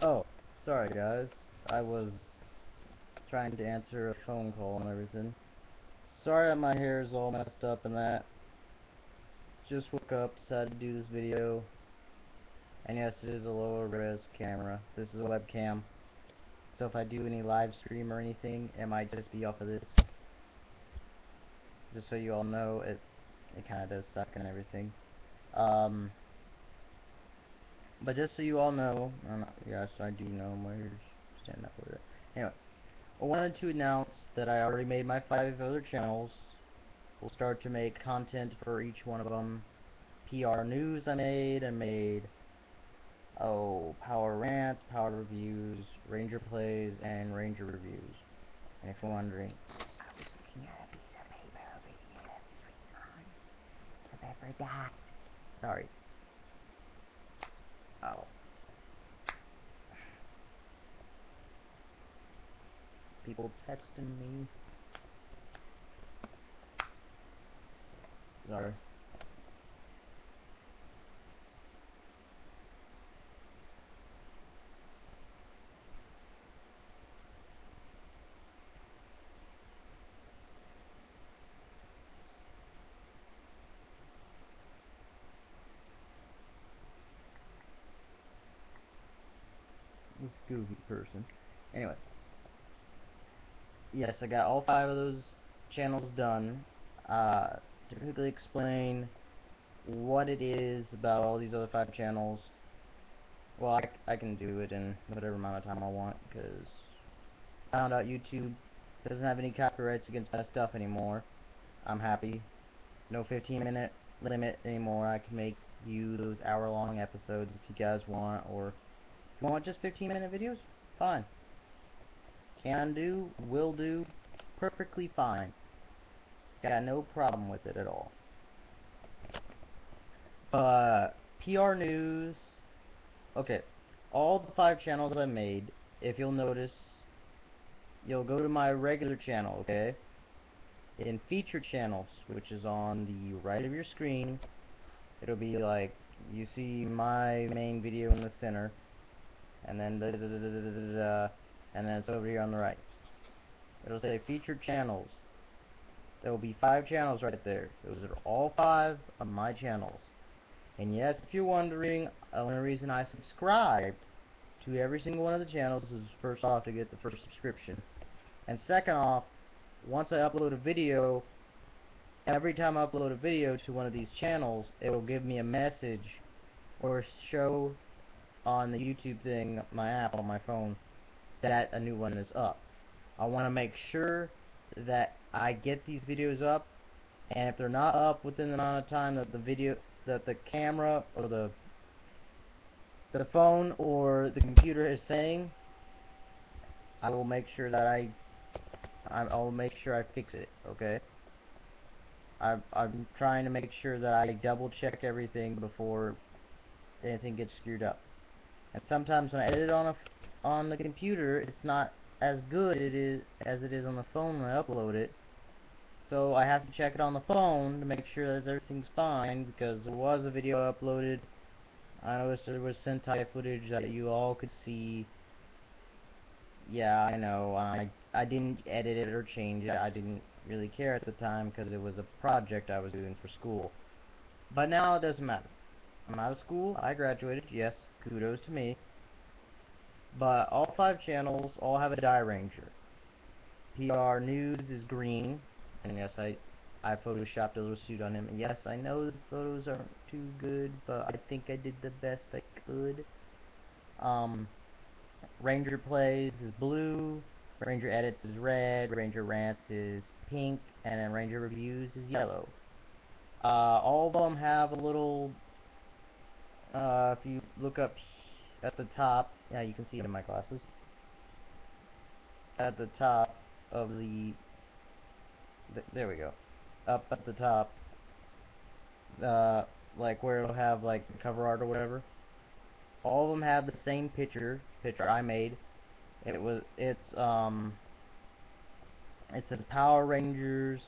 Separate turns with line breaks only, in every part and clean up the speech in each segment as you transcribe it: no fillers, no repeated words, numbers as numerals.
Oh, sorry guys. I was trying to answer a phone call and everything. Sorry that my hair is all messed up and that. Just woke up, decided to do this video. And yes, it is a lower res camera. This is a webcam. So if I do any live stream or anything, it might just be off of this. Just so you all know, it kinda does suck and everything. But just so you all know, yes, I do know my hair's standing up with it. Anyway. I wanted to announce that I already made my 5 other channels. We'll start to make content for each one of them. PR News I made, Power Rants, Power Reviews, Ranger Plays, and Ranger Reviews. And if you're wondering, I was looking at a piece of paper over here, remember that? Sorry. Oh. People texting me. Sorry. This goofy person. Anyway. Yes, I got all 5 of those channels done. To quickly explain what it is about all these other 5 channels. Well, I can do it in whatever amount of time I want, because I found out YouTube doesn't have any copyrights against my stuff anymore. I'm happy. No 15-minute limit anymore. I can make you those hour-long episodes if you guys want, or if you want just 15-minute videos, fine. Can do, will do, perfectly fine. Got no problem with it at all. PR News. Okay, all the 5 channels I made, if you'll notice, you'll go to my regular channel, okay? In featured channels, which is on the right of your screen, it'll be like, you see my main video in the center, and then and then it's over here on the right. It'll say featured channels. There will be 5 channels right there. Those are all 5 of my channels. And yes, if you're wondering, the only reason I subscribe to every single one of the channels is first off to get the first subscription. And second off, once I upload a video, every time I upload a video to one of these channels, it will give me a message or show on the YouTube thing, my app on my phone, that a new one is up. I want to make sure that I get these videos up, and if they're not up within the amount of time that the camera or the phone or the computer is saying, I will make sure that I'll make sure I fix it, okay? I'm trying to make sure that I double check everything before anything gets screwed up. And sometimes when I edit on the computer, it's not as good as it is on the phone when I upload it. So I have to check it on the phone to make sure that everything's fine, because there was a video uploaded. I noticed there was Sentai footage that you all could see. Yeah, I know. I didn't edit it or change it. I didn't really care at the time because it was a project I was doing for school. But now it doesn't matter. I'm out of school. I graduated. Yes, kudos to me. But all 5 channels all have a dye ranger. PR News is green, and yes, I photoshopped a little suit on him. And yes, I know the photos aren't too good, but I think I did the best I could. Ranger Plays is blue, Ranger Edits is red, Ranger Rants is pink, and then Ranger Reviews is yellow. All of them have a little, if you look up at the top, yeah, you can see it in my glasses. At the top of there we go. Up at the top, like where it'll have like the cover art or whatever. All of them have the same picture I made. It says Power Rangers,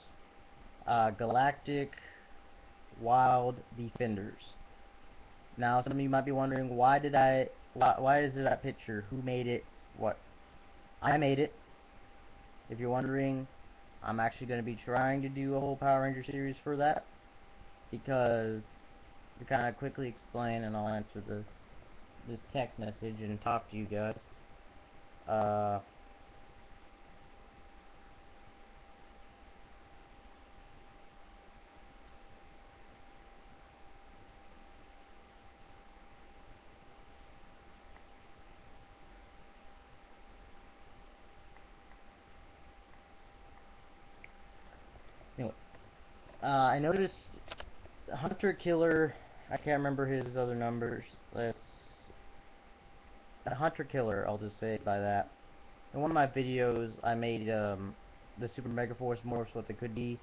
Galactic Wild Defenders. Now some of you might be wondering, why did I Why is there that picture? Who made it? What? I made it. If you're wondering, I'm actually going to be trying to do a whole Power Ranger series for that, because to kind of quickly explain, and I'll answer this text message and talk to you guys. Uh, anyway, I noticed Hunter Killer. I can't remember his other numbers. Let's Hunter Killer. I'll just say it by that. In one of my videos, I made the Super Mega Force morphs what they could be.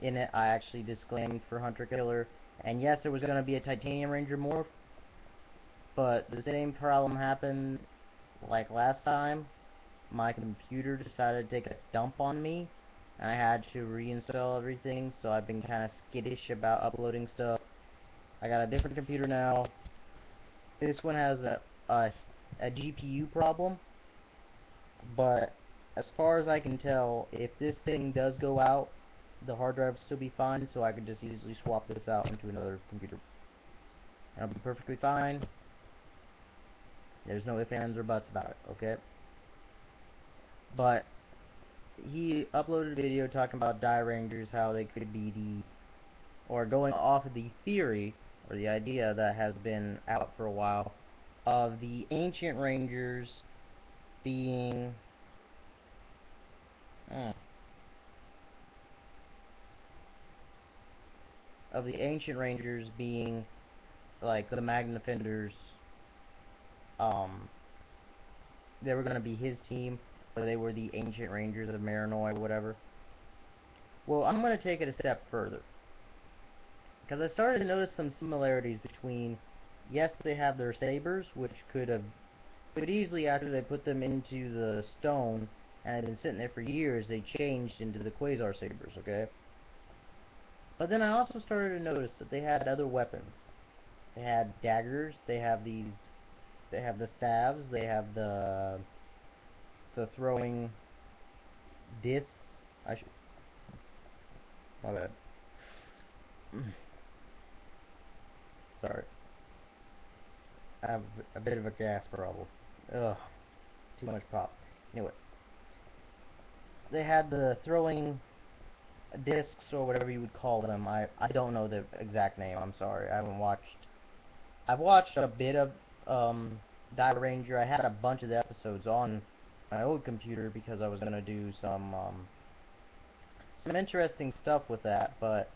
In it, I actually disclaimed for Hunter Killer, and yes, there was going to be a Titanium Ranger morph, but the same problem happened like last time. My computer decided to take a dump on me, and I had to reinstall everything, so I've been kind of skittish about uploading stuff. I got a different computer now. This one has a GPU problem, but as far as I can tell, if this thing does go out, the hard drive will still be fine, so I could just easily swap this out into another computer. And I'll be perfectly fine. There's no ifs, ands, or buts about it, okay? But he uploaded a video talking about Die Rangers, how they could be or going off of the theory, or the idea that has been out for a while, of the Ancient Rangers being... of the Ancient Rangers being like the Magna Defenders. They were gonna be his team, but they were the Ancient Rangers of Marinoy, whatever. Well, I'm gonna take it a step further, because I started to notice some similarities between, yes, they have their sabers, which could easily, after they put them into the stone and had been sitting there for years, they changed into the Quasar sabers, okay? But then I also started to notice that they had other weapons. They had daggers, they have the staves, they have the throwing discs. My bad. Sorry. I have a bit of a gas problem. Ugh. Too much pop. Anyway. They had the throwing discs, or whatever you would call them. I don't know the exact name, I'm sorry. I've watched a bit of Die Ranger. I had a bunch of the episodes on my old computer because I was gonna do some interesting stuff with that, but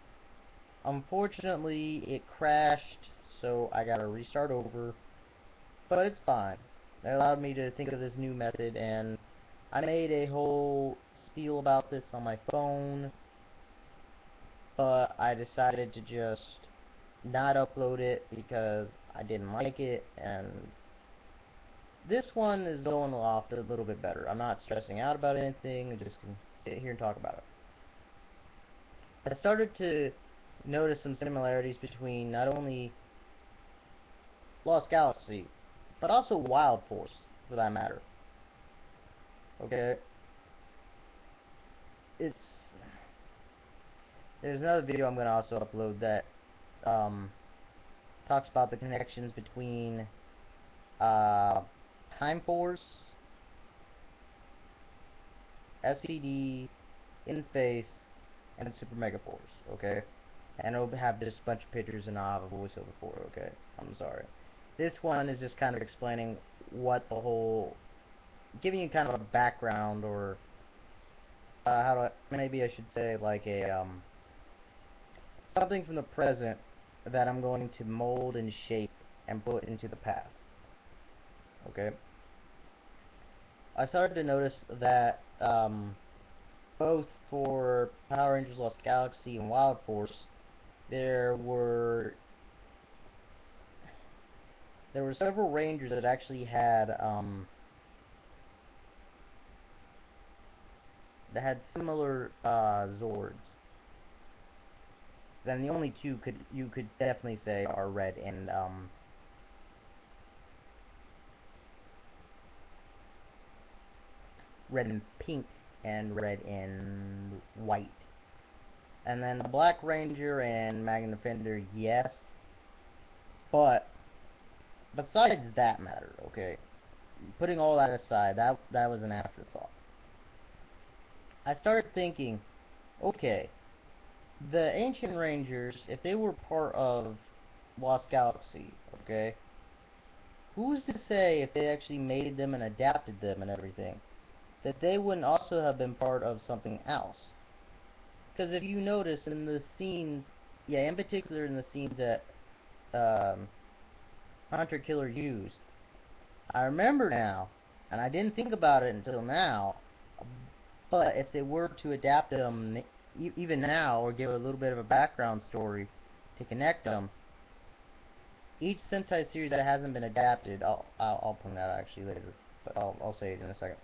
unfortunately it crashed, so I gotta restart over. But it's fine. It allowed me to think of this new method, and I made a whole spiel about this on my phone, but I decided to just not upload it because I didn't like it, and this one is going off a little bit better. I'm not stressing out about anything, I just can sit here and talk about it. I started to notice some similarities between not only Lost Galaxy, but also Wild Force, for that matter. Okay? It's... There's another video I'm going to also upload that talks about the connections between Time Force, SPD, In Space, and Super Mega Force, okay? And it'll have just a bunch of pictures, and I'll have a voiceover for it, okay? I'm sorry. This one is just kind of explaining what the whole... giving you kind of a background, or... how do I... maybe I should say, like a, something from the present that I'm going to mold and shape and put into the past. Okay? I started to notice that, both for Power Rangers Lost Galaxy and Wild Force, there were several Rangers that actually had, that had similar, Zords. Then the only two you could definitely say are Red and, red and pink and red and white. And then the Black Ranger and Magnum Defender, yes. But besides that matter, okay, putting all that aside, that was an afterthought. I started thinking, okay, the Ancient Rangers, if they were part of Lost Galaxy, okay, who's to say if they actually made them and adapted them and everything, that they wouldn't also have been part of something else? Because if you notice in the scenes, yeah, in particular in the scenes that Hunter Killer used, I remember now, and I didn't think about it until now, but if they were to adapt them even now, or give a little bit of a background story to connect them, each Sentai series that hasn't been adapted, I'll point that out actually later, but I'll say it in a second.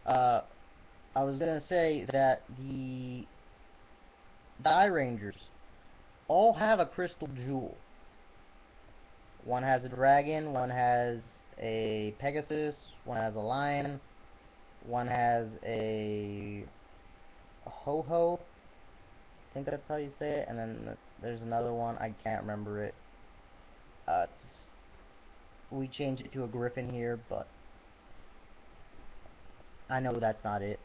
I was gonna say that the Die Rangers all have a crystal jewel. One has a dragon, one has a Pegasus, one has a lion, one has a ho-ho, I think that's how you say it, and then there's another one, I can't remember it. We changed it to a griffin here, but I know that's not it.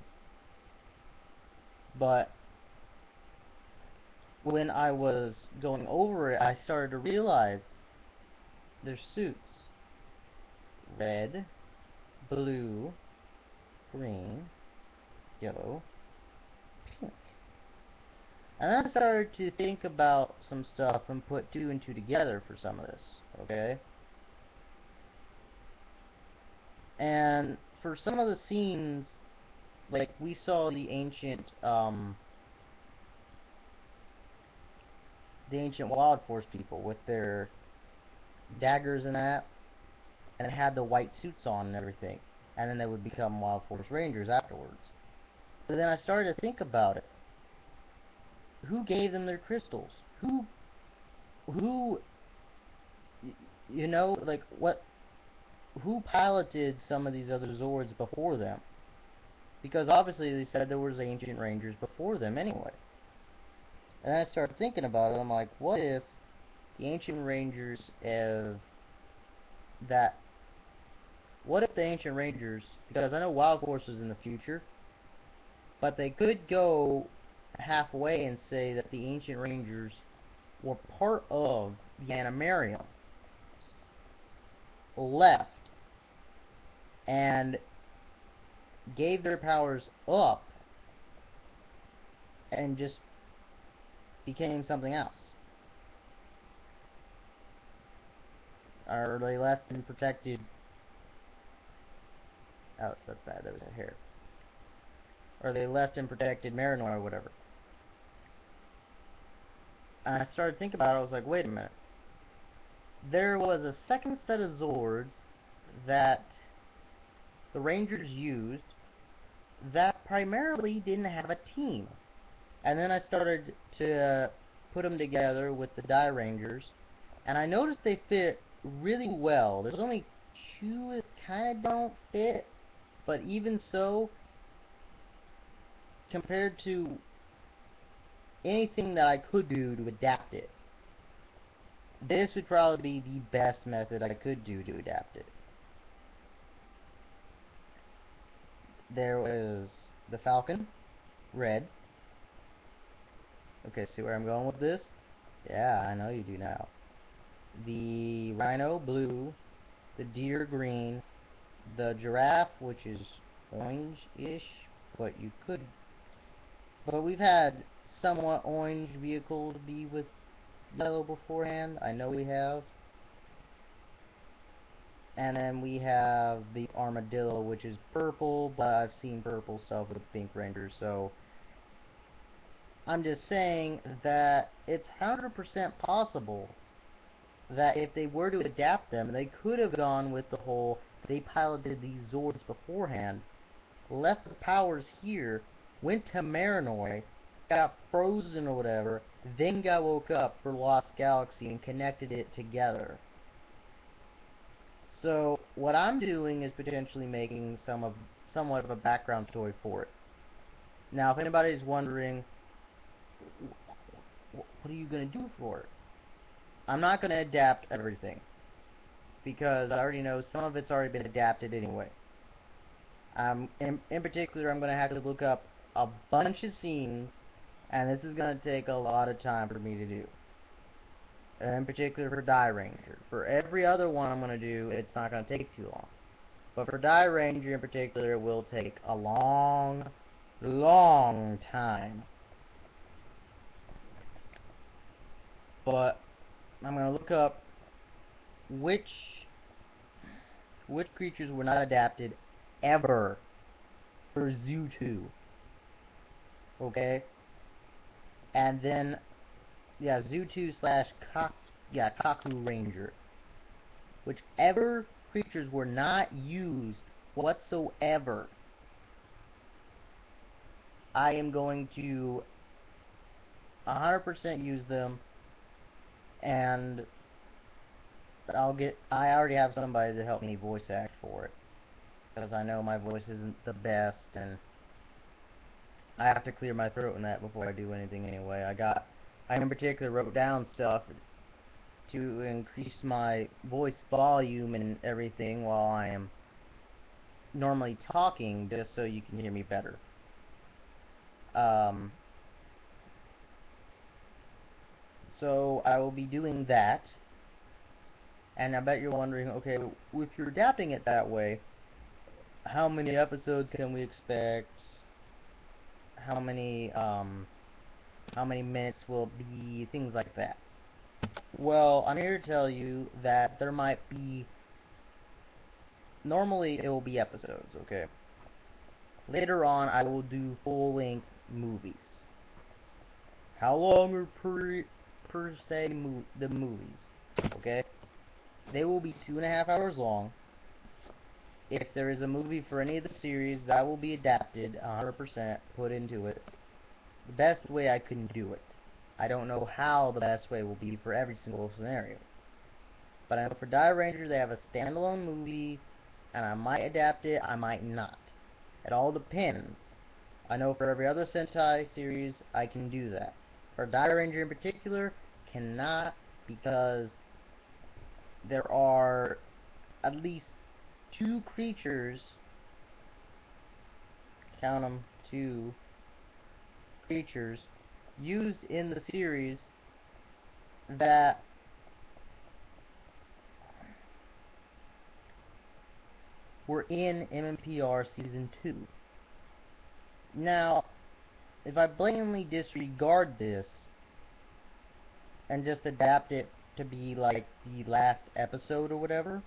But when I was going over it, I started to realize their suits: red, blue, green, yellow, pink. And I started to think about some stuff and put two and two together for some of this, okay? And for some of the scenes, like we saw the ancient Wild Force people with their daggers and that, and had the white suits on and everything, and then they would become Wild Force Rangers afterwards. But then I started to think about it. Who gave them their crystals? Who, you know, like, who piloted some of these other Zords before them? Because obviously they said there was Ancient Rangers before them anyway. And I started thinking about it, I'm like, what if the Ancient Rangers what if the Ancient Rangers, because I know Wild Force is in the future, but they could go halfway and say that the Ancient Rangers were part of the Animarium, left, and gave their powers up, and just became something else. Or they left and protected... Oh, that's bad, there was a hair. Or they left and protected Marinor or whatever. And I started thinking about it, I was like, wait a minute. There was a second set of Zords that the Rangers used that primarily didn't have a team. And then I started to put them together with the Die Rangers, and I noticed they fit really well. There's only two that kind of don't fit, but even so, compared to anything that I could do to adapt it, this would probably be the best method I could do to adapt it. There was the Falcon, red. Okay, see where I'm going with this? Yeah, I know you do now. The Rhino, blue. The Deer, green. The Giraffe, which is orange-ish, but you could... But we've had somewhat orange vehicles be with yellow beforehand. I know we have. And then we have the Armadillo, which is purple, but I've seen purple stuff with Pink Rangers, so... I'm just saying that it's 100% possible that if they were to adapt them, they could have gone with the whole, they piloted these Zords beforehand, left the powers here, went to Marinoi, got frozen or whatever, then got woke up for Lost Galaxy and connected it together. So what I'm doing is potentially making some somewhat of a background story for it. Now, if anybody's wondering, what are you going to do for it? I'm not going to adapt everything, because I already know some of it's already been adapted anyway. In particular, I'm going to have to look up a bunch of scenes, and this is going to take a lot of time for me to do. In particular for Die Ranger. For every other one I'm going to do, it's not going to take too long. But for Die Ranger in particular, it will take a long, long time. But I'm going to look up which creatures were not adapted ever for Zoo 2. Okay? And then, yeah, Zoo 2 slash Kaku Ranger. Whichever creatures were not used whatsoever, I am going to 100% use them, and I already have somebody to help me voice act for it, because I know my voice isn't the best, and I have to clear my throat in that before I do anything anyway. I in particular wrote down stuff to increase my voice volume and everything while I am normally talking, just so you can hear me better. So I will be doing that, and I bet you're wondering, okay, if you're adapting it that way, how many episodes can we expect? How many minutes will it be? Things like that. Well, I'm here to tell you that there might be... Normally, it will be episodes, okay? Later on, I will do full-length movies. How long are per se the movies? Okay? They will be 2.5 hours long. If there is a movie for any of the series, that will be adapted 100%, put into it. The best way I can do it. I don't know how the best way will be for every single scenario. But I know for Die Ranger they have a standalone movie, and I might adapt it, I might not. It all depends. I know for every other Sentai series, I can do that. For Die Ranger in particular, cannot, because there are at least 2 creatures, count them, 2 creatures, used in the series that were in MMPR Season 2. Now, if I blatantly disregard this and just adapt it to be like the last episode or whatever,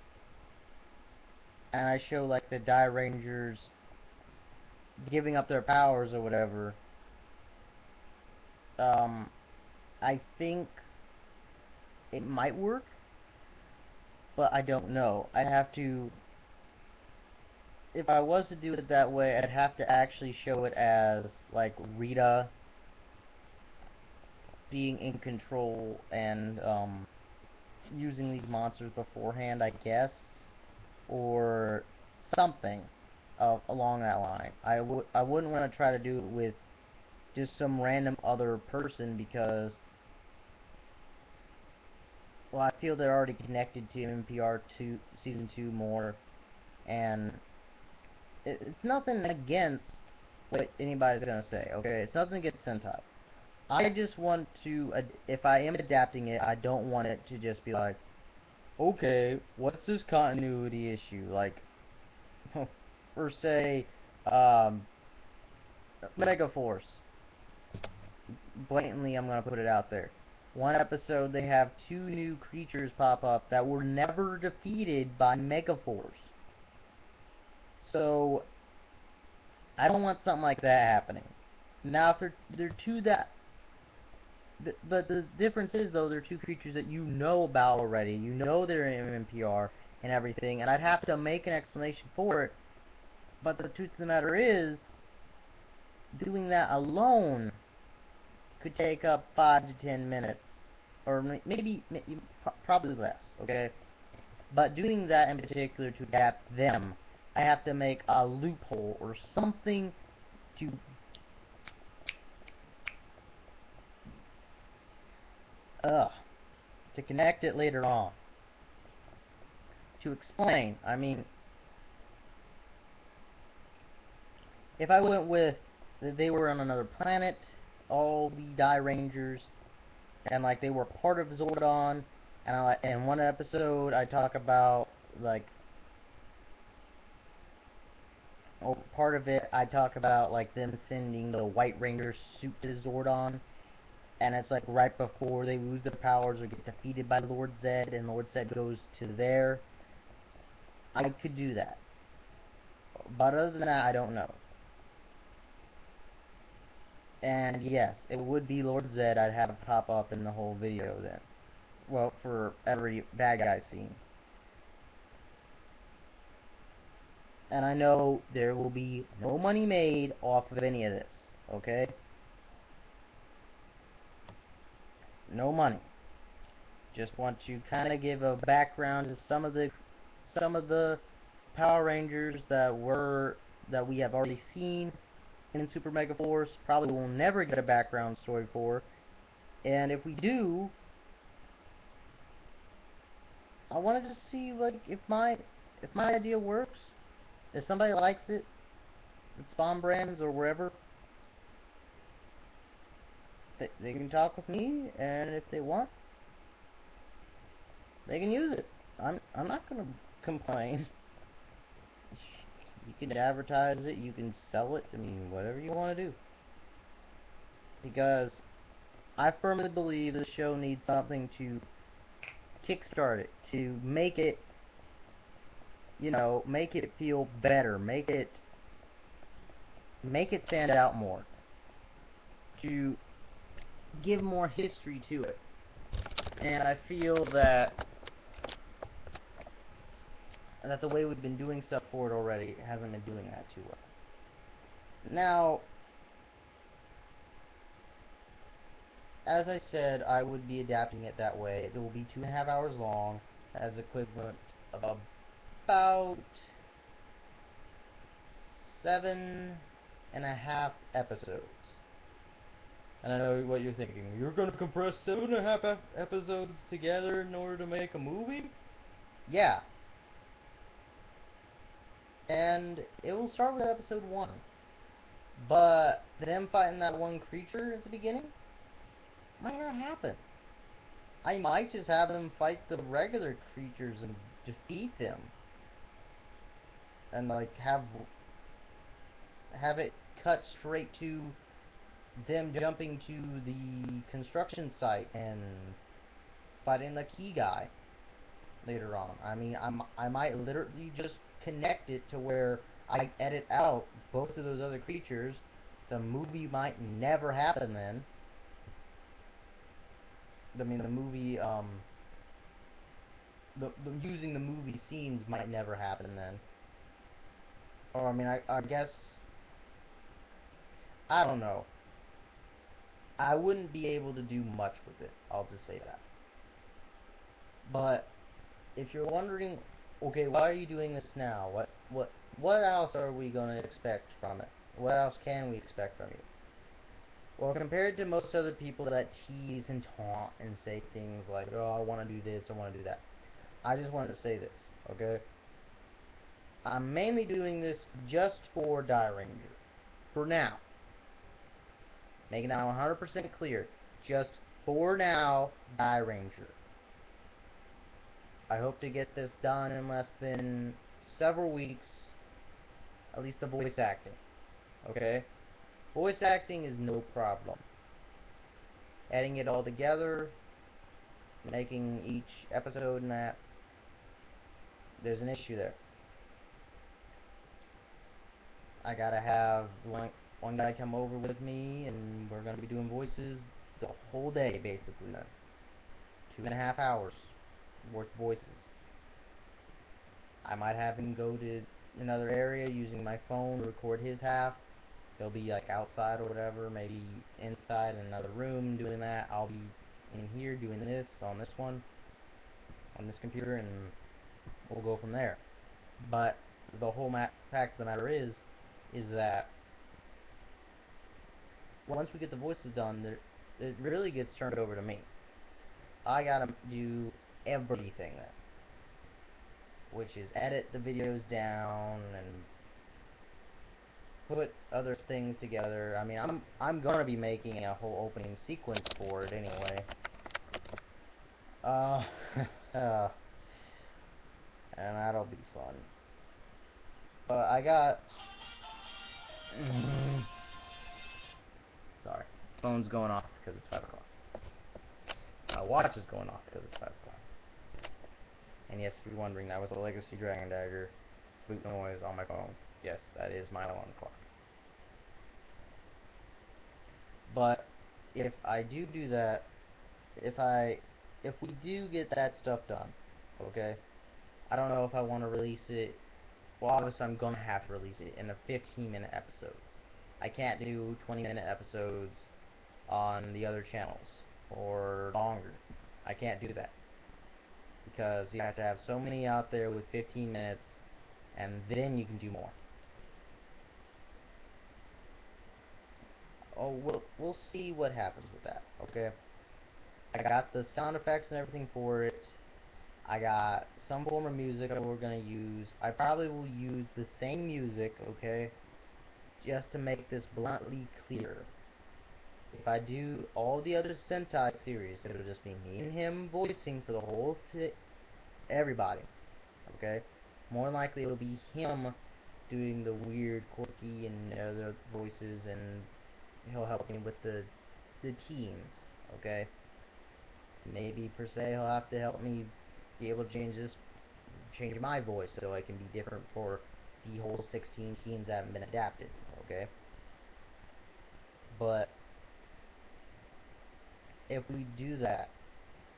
and I show like the Die Rangers giving up their powers or whatever, I think it might work, but I don't know. I'd have to... If I was to do it that way, I'd have to actually show it as, like, Rita being in control and, using these monsters beforehand, I guess, or something along that line. I wouldn't want to try to do it with just some random other person, because, well, I feel they're already connected to MMPR 2 Season 2 more, and it's nothing against what anybody's gonna say, okay? It's nothing against Sentai. I just want to, if I am adapting it, I don't want it to just be like, okay, what's this continuity issue? Like, or say, Megaforce. Blatantly, I'm gonna put it out there. One episode, they have 2 new creatures pop up that were never defeated by Megaforce. So, I don't want something like that happening. Now, if they're 2 that... But the difference is, though, they're 2 creatures that you know about already. You know they're in MMPR and everything, and I'd have to make an explanation for it. But the truth of the matter is, doing that alone could take up 5 to 10 minutes. Or maybe probably less, okay? But doing that in particular to adapt them, I have to make a loophole or something to to connect it later on. To explain, I mean, if I went with they were on another planet, all the Die Rangers, and like they were part of Zordon, and in one episode I talk about like, or part of it I talk about like them sending the White Ranger suit to Zordon, and it's like right before they lose their powers or get defeated by Lord Zed, and Lord Zed goes to there. I could do that, but other than that, I don't know. And yes, it would be Lord Zed I'd have pop up in the whole video then. Well, for every bad guy scene. And I know there will be no money made off of any of this, okay? No money. Just want to kind of give a background to some of the Power Rangers that we have already seen in Super Mega Force. Probably will never get a background story for. And if we do, I wanted to see like if my idea works. If somebody likes it, it's Spawn Brands or wherever, they can talk with me, and if they want, they can use it. I'm not gonna complain. You can advertise it, you can sell it, I mean, whatever you want to do. Because I firmly believe the show needs something to kickstart it, to make it, you know, make it feel better, make it stand out more, to give more history to it. And I feel that the way we've been doing stuff for it already hasn't been doing that too well. Now, as I said, I would be adapting it that way. It will be 2.5 hours long, as equivalent of about 7.5 episodes. And I know what you're thinking. You're going to compress 7.5 episodes together in order to make a movie? Yeah. And it will start with episode 1. But them fighting that one creature at the beginning might not happen. I might just have them fight the regular creatures and defeat them. And like have it cut straight to them jumping to the construction site and fighting the key guy later on. I mean, I might literally just connect it to where I edit out both of those other creatures. The movie might never happen then. I mean, the movie, using the movie scenes might never happen then. Or, I mean, I guess, I don't know. I wouldn't be able to do much with it, I'll just say that. But, if you're wondering, okay, why are you doing this now? What else are we going to expect from it? What else can we expect from you? Well, compared to most other people that tease and taunt and say things like, oh, I want to do this, I want to do that, I just wanted to say this, okay? I'm mainly doing this just for Die Ranger. For now. Making that 100% clear. Just for now, Die Ranger. I hope to get this done in less than several weeks. At least the voice acting. Okay? Voice acting is no problem. Adding it all together, making each episode and that, there's an issue there. I gotta have one guy come over with me, and we're gonna be doing voices the whole day, basically. 2.5 hours worth of voices. I might have him go to another area using my phone to record his half. He'll be like outside or whatever, maybe inside in another room doing that. I'll be in here doing this on this computer, and we'll go from there. But the whole fact of the matter is that once we get the voices done, it really gets turned over to me. I gotta do everything then, which is edit the videos down and put other things together. I mean, I'm gonna be making a whole opening sequence for it anyway. Uh, and that'll be fun. But I got. Sorry, phone's going off because it's 5 o'clock. My watch is going off because it's 5 o'clock. And yes, if you're wondering, that was a Legacy Dragon Dagger flute noise on my phone. Yes, that is my alarm clock. But if I do that, if we do get that stuff done, okay, I don't know if I want to release it. Well, obviously I'm gonna have to release it in the 15-minute episodes. I can't do 20-minute episodes on the other channels or longer. I can't do that because you have to have so many out there with 15 minutes, and then you can do more. Oh, we'll see what happens with that. Okay. I got the sound effects and everything for it. I got some form of music that we're gonna use. I probably will use the same music, okay, just to make this bluntly clear. If I do all the other Sentai series, it'll just be me and him voicing for the whole everybody, okay? More than likely, it'll be him doing the weird, quirky, and other voices, and he'll help me with the teams, okay? Maybe per se he'll have to help me be able to change my voice so I can be different for the whole 16 teams that haven't been adapted, okay? But if we do that,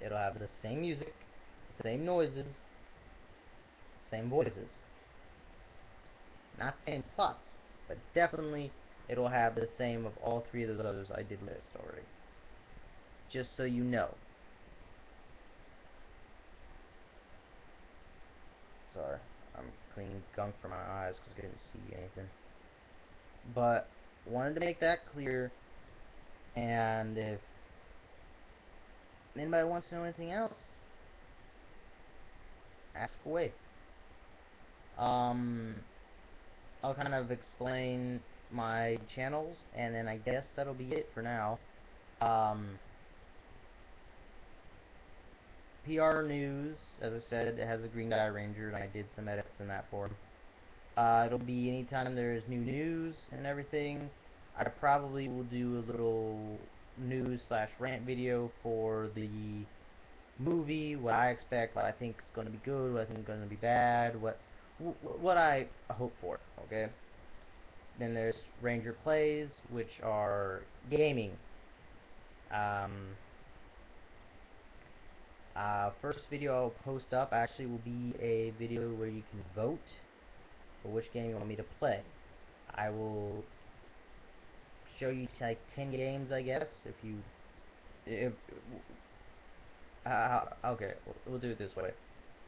it'll have the same music, same noises, same voices. Not the same plots, but definitely it'll have the same of all three of those others I did list already. Just so you know. Sorry, I'm cleaning gunk from my eyes because I didn't see anything. But wanted to make that clear, and if anybody wants to know anything else, ask away. I'll kind of explain my channels, and then I guess that'll be it for now. PR News, as I said, it has a Green Guy Ranger, and I did some edits in that for him. It'll be anytime there's new news and everything. I probably will do a little news/rant video for the movie, what I expect, what I think is going to be good, what I think is going to be bad, what I hope for, okay? Then there's Ranger Plays, which are gaming. First video I'll post up actually will be a video where you can vote for which game you want me to play. I will show you like 10 games, I guess, okay, we'll do it this way.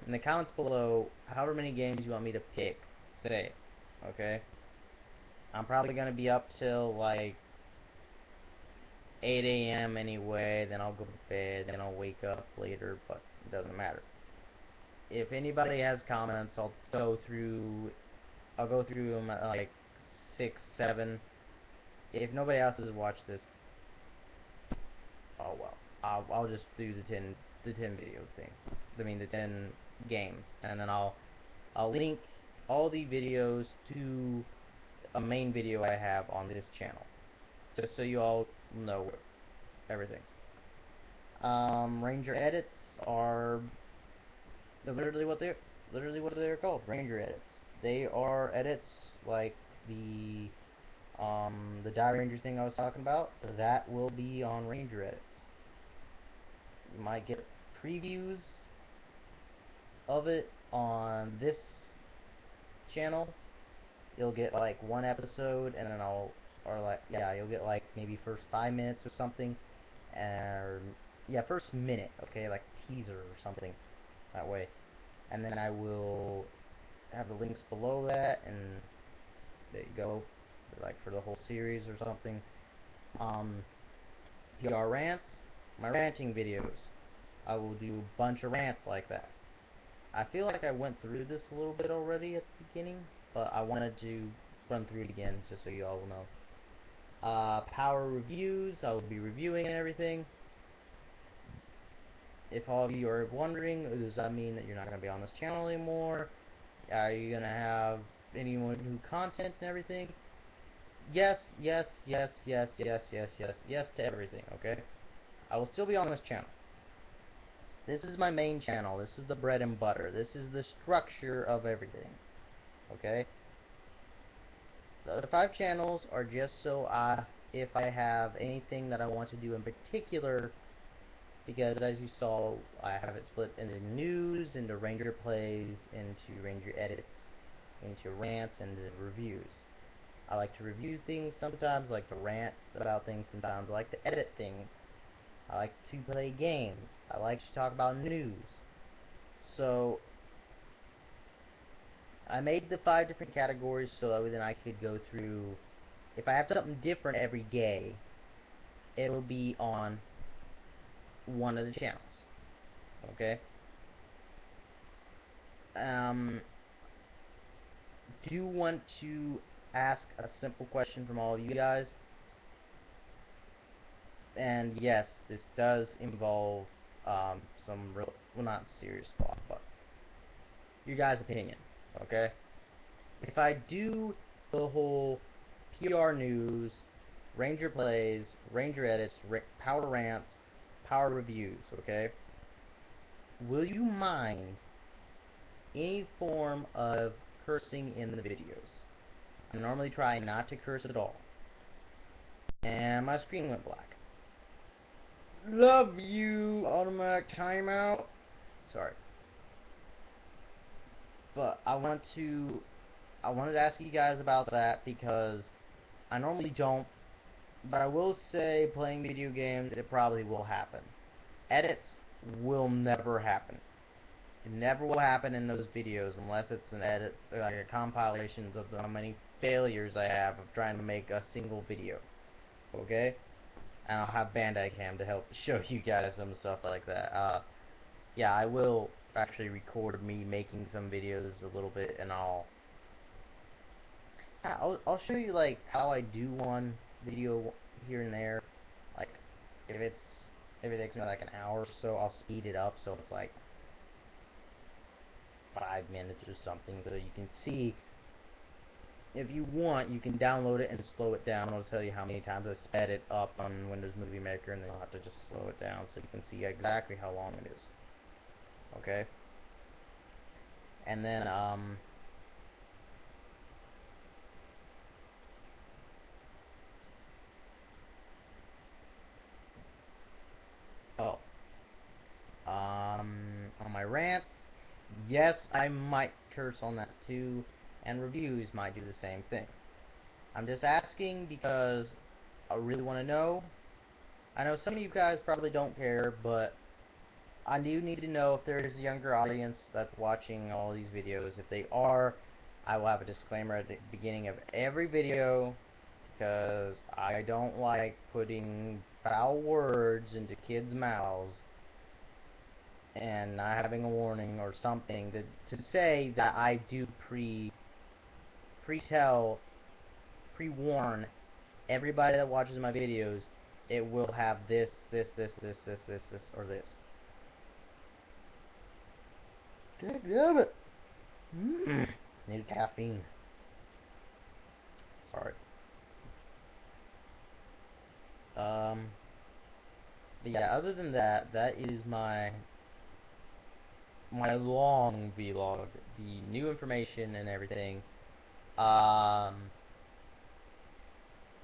In the comments below, however many games you want me to pick, say, okay? I'm probably gonna be up till like 8 a.m. anyway, then I'll go to bed, then I'll wake up later, but it doesn't matter. If anybody has comments, I'll go through them at like 6, 7. If nobody else has watched this, oh well. I'll just do the 10 videos thing. I mean the 10 games, and then I'll link all the videos to a main video I have on this channel, just so you all know everything. Ranger edits are literally what they're called. Ranger edits. They are edits like the Die Ranger thing I was talking about. That will be on Ranger edits. You might get previews of it on this channel. You'll get like one episode, and then you'll get like maybe first 5 minutes or something, or yeah, first minute, okay, like teaser or something that way, and then I will have the links below that, and there you go, like for the whole series or something. PR rants, my ranting videos. I will do a bunch of rants like that. I feel like I went through this a little bit already at the beginning, but I wanted to run through it again just so you all will know. Power reviews, I will be reviewing and everything. If all of you are wondering, does that mean that you're not going to be on this channel anymore? Are you going to have any more new content and everything? Yes, yes, yes, yes, yes, yes, yes, yes to everything, okay? I will still be on this channel. This is my main channel. This is the bread and butter. This is the structure of everything, okay? The other 5 channels are just so if I have anything that I want to do in particular, because as you saw, I have it split into news, into Ranger plays, into Ranger edits, into rants, and into reviews. I like to review things sometimes, I like to rant about things sometimes, I like to edit things, I like to play games, I like to talk about news. So, I made the 5 different categories so that then I could go through, if I have something different every day, it'll be on one of the channels, okay? Do want to ask a simple question from all of you guys. And yes, this does involve some real, well, not serious thought, but your guys' opinion, okay? If I do the whole PR news, Ranger plays, Ranger edits, power rants, power reviews, okay? Will you mind any form of cursing in the videos? I normally try not to curse at all. And my screen went black. Love you, automatic timeout. Sorry. But I wanted to ask you guys about that because I normally don't, but I will say playing video games, it probably will happen. Edits will never happen. It never will happen in those videos unless it's an edit, like a compilations of how many failures I have of trying to make a single video. Okay? And I'll have Bandai Cam to help show you guys some stuff like that. Yeah, I will actually record me making some videos a little bit, and I'll show you like how I do one video here and there. Like if it takes me like an hour or so, I'll speed it up so it's like 5 minutes or something, so you can see. If you want, you can download it and slow it down. I'll tell you how many times I sped it up on Windows Movie Maker, and then you'll have to just slow it down so you can see exactly how long it is. Okay? And then, oh, on my rants, yes, I might curse on that too, and reviews might do the same thing. I'm just asking because I really want to know. I know some of you guys probably don't care, but I do need to know if there is a younger audience that's watching all these videos. If they are, I will have a disclaimer at the beginning of every video because I don't like putting foul words into kids' mouths and not having a warning or something to say that I do pre-warn everybody that watches my videos. It will have this, or this. Damn it! Need caffeine. Sorry. But yeah, other than that, that is my long vlog, the new information and everything.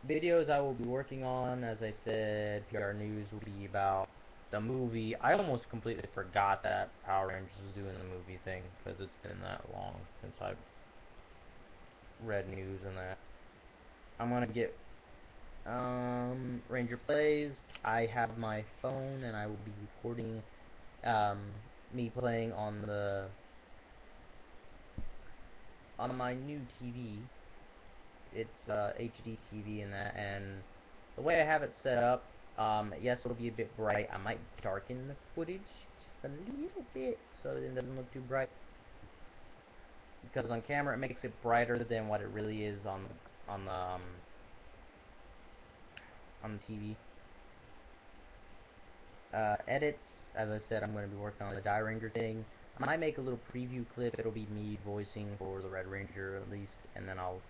Videos I will be working on, as I said, PR news will be about the movie. I almost completely forgot that Power Rangers was doing the movie thing, because it's been that long since I've read news and that. I'm gonna get Ranger Plays. I have my phone and I will be recording me playing on the on my new TV, it's HD TV and that, and the way I have it set up, yes, it'll be a bit bright. I might darken the footage just a little bit so it doesn't look too bright, because on camera it makes it brighter than what it really is on the on the TV. Edits, as I said, I'm going to be working on the Die Ranger thing. I might make a little preview clip. It'll be me voicing for the Red Ranger at least, and then I'll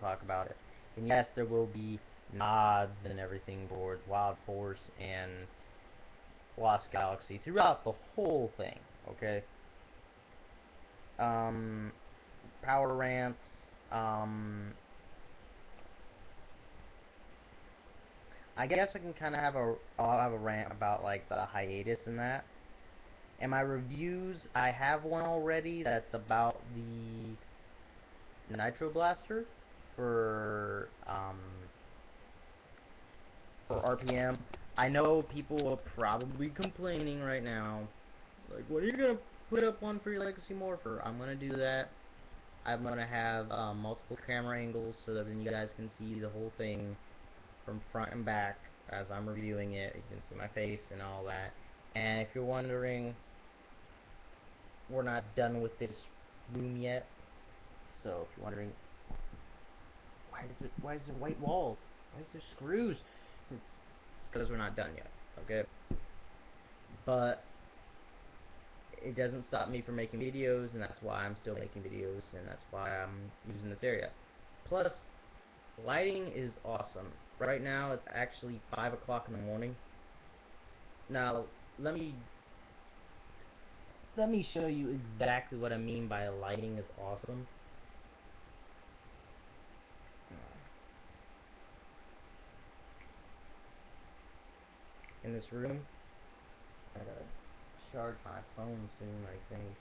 talk about it. And yes, there will be nods and everything towards Wild Force and Lost Galaxy throughout the whole thing. Okay. Power rants. I guess I can kind of have I'll have a rant about like the hiatus and that. And my reviews, I have one already that's about the Nitro Blaster for RPM. I know people are probably complaining right now, like, when are you gonna put up one for your Legacy Morpher? I'm gonna do that. I'm gonna have multiple camera angles so that then you guys can see the whole thing from front and back as I'm reviewing it. You can see my face and all that. And if you're wondering, we're not done with this room yet. So if you're wondering, why is there white walls? Why is there screws? It's because we're not done yet. Okay. But it doesn't stop me from making videos, and that's why I'm still making videos, and that's why I'm using this area. Plus, lighting is awesome. Right now, it's actually 5 o'clock in the morning. Now, let me show you exactly what I mean by lighting is awesome. In this room, I gotta charge my phone soon, I think.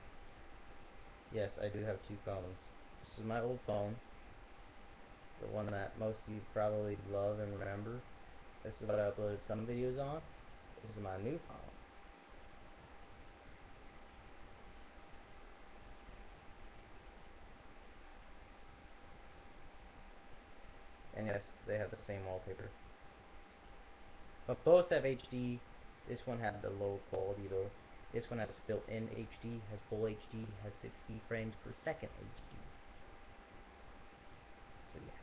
Yes, I do have two phones. This is my old phone, the one that most of you probably love and remember. This is what I uploaded some videos on. This is my new phone. And yes, they have the same wallpaper. But both have HD. This one has the low quality though. This one has built-in HD, has full HD, has 60 frames per second HD. So yeah.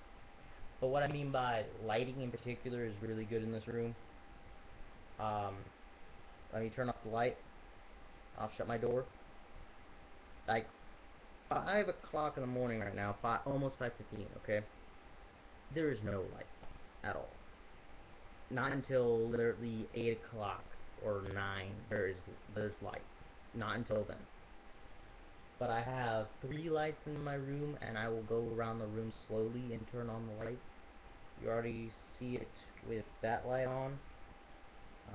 But what I mean by lighting in particular is really good in this room. Let me turn off the light. I'll shut my door. Like 5 o'clock in the morning right now, almost 5:15. Okay, there is no light at all. Not until literally 8 o'clock or 9. There's light. Not until then. But I have 3 lights in my room, and I will go around the room slowly and turn on the lights. You already see it with that light on.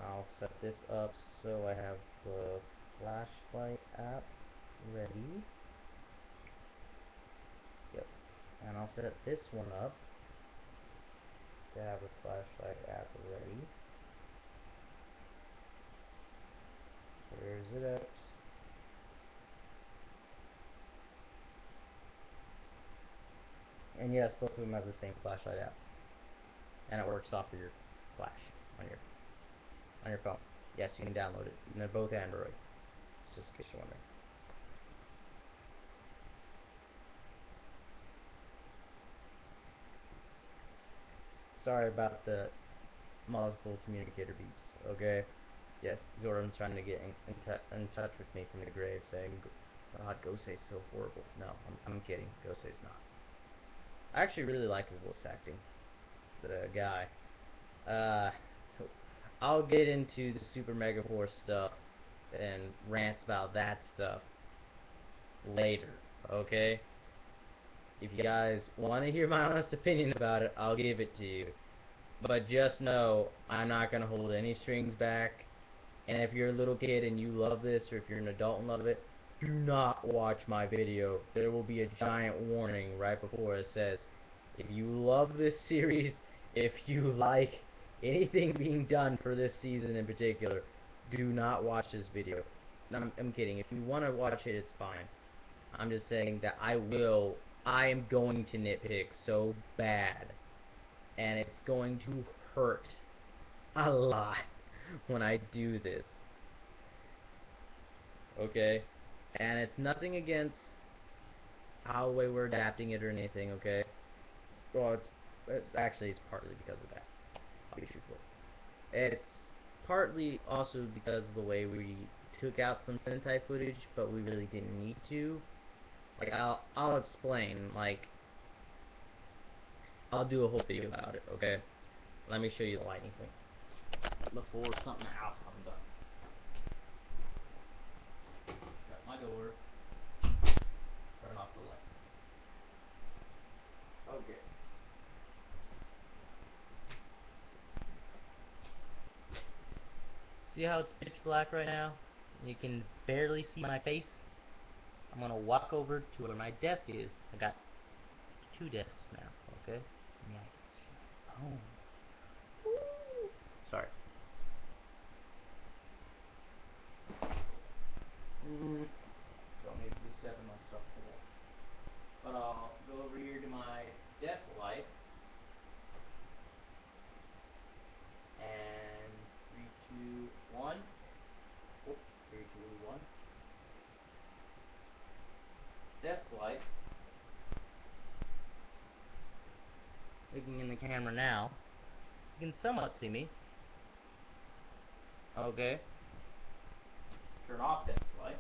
I'll set this up so I have the flashlight app ready. Yep. And I'll set this one up to have the flashlight app ready. Where is it at? And yes, both of them have the same flashlight app. And it works off of your flash on your phone. Yes, you can download it. And they're both Android. Just in case you're wondering. Sorry about the multiple communicator beeps, okay? Yes, Zoran's trying to get in touch with me from the grave, saying, God, Gosei's so horrible. No, I'm kidding. Gosei's not. I actually really like his voice acting. The guy. I'll get into the Super Mega Force stuff and rants about that stuff later, okay? If you guys want to hear my honest opinion about it, I'll give it to you. But just know, I'm not going to hold any strings back. And if you're a little kid and you love this, or if you're an adult and love it, do not watch my video. There will be a giant warning right before it says, if you love this series, if you like anything being done for this season in particular, do not watch this video. No, I'm kidding. If you want to watch it, it's fine. I'm just saying that I am going to nitpick so bad, and it's going to hurt a lot when I do this. Okay? And it's nothing against how the way we're adapting it or anything, okay? Well, it's partly because of that. I'll be truthful. It's partly also because of the way we took out some Sentai footage, but we really didn't need to. Like, I'll explain, like, I'll do a whole video about it, okay? Let me show you the lighting thing before something else comes up. Shut my door. Turn off the light. Okay. See how it's pitch black right now? You can barely see my face. I'm gonna walk over to where my desk is. I got 2 desks now, okay? Yeah. Oh. Sorry. Don't need to be stepping my stuff today. But I'll go over here to my desk light. And 3, 2, 1. Oh, 3, 2, 1. Desk light. Looking in the camera now. You can somewhat see me. Okay. Turn off desk light.